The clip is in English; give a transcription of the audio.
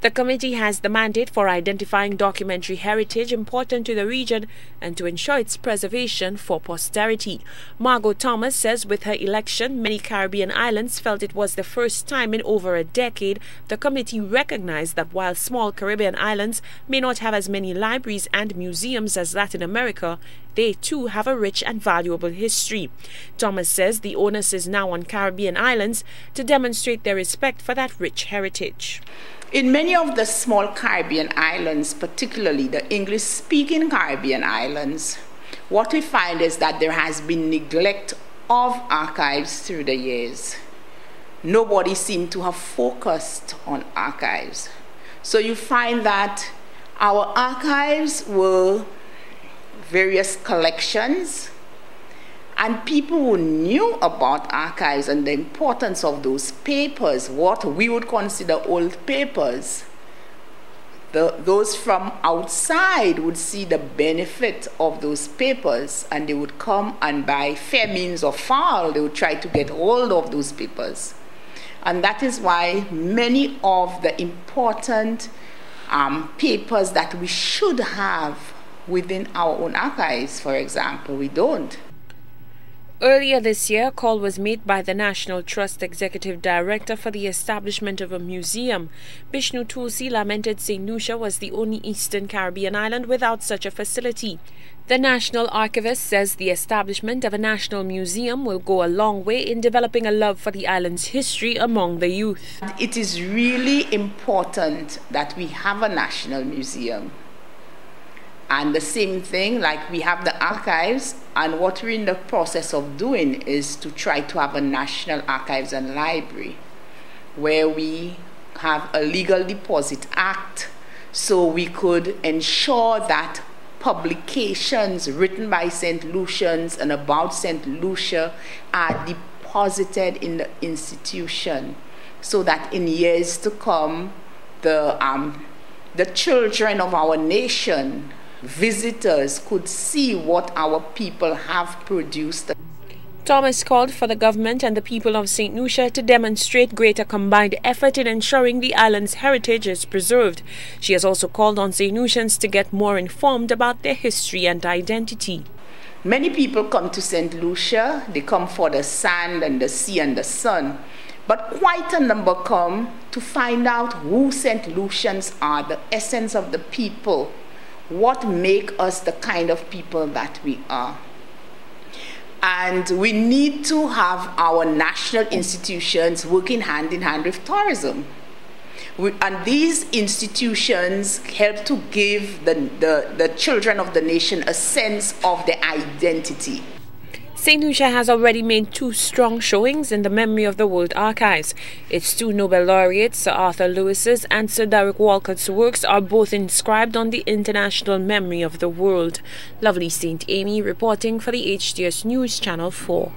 The committee has the mandate for identifying documentary heritage important to the region and to ensure its preservation for posterity. Margot says with her election, many Caribbean islands felt it was the first time in over a decade the committee recognized that while small Caribbean islands may not have as many libraries and museums as Latin America, they too have a rich and valuable history. Thomas says the onus is now on Caribbean islands to demonstrate their respect for that rich heritage. In many of the small Caribbean islands, particularly the English-speaking Caribbean islands, what we find is that there has been neglect of archives through the years. Nobody seemed to have focused on archives. So you find that our archives were various collections, and people who knew about archives and the importance of those papers, what we would consider old papers, those from outside would see the benefit of those papers, and they would come and by fair means or foul, they would try to get hold of those papers. And that is why many of the important papers that we should have within our own archives, for example, we don't. Earlier this year, a call was made by the National Trust Executive Director for the establishment of a museum. Bishnu Tulsi lamented St. Lucia was the only Eastern Caribbean island without such a facility. The National Archivist says the establishment of a national museum will go a long way in developing a love for the island's history among the youth. It is really important that we have a national museum. And the same thing, like we have the archives, and what we're in the process of doing is to try to have a national archives and library where we have a legal deposit act so we could ensure that publications written by St. Lucians and about St. Lucia are deposited in the institution so that in years to come the children of our nation, visitors, could see what our people have produced. Thomas called for the government and the people of St. Lucia to demonstrate greater combined effort in ensuring the island's heritage is preserved. She has also called on St. Lucians to get more informed about their history and identity. Many people come to St. Lucia, they come for the sand and the sea and the sun, but quite a number come to find out who St. Lucians are, the essence of the people, what make us the kind of people that we are. And we need to have our national institutions working hand in hand with tourism. And these institutions help to give the children of the nation a sense of their identity. St. Lucia has already made 2 strong showings in the memory of the World Archives. Its 2 Nobel laureates, Sir Arthur Lewis's and Sir Derek Walcott's works, are both inscribed on the international memory of the world. Lovely St. Amy reporting for the HDS News Channel 4.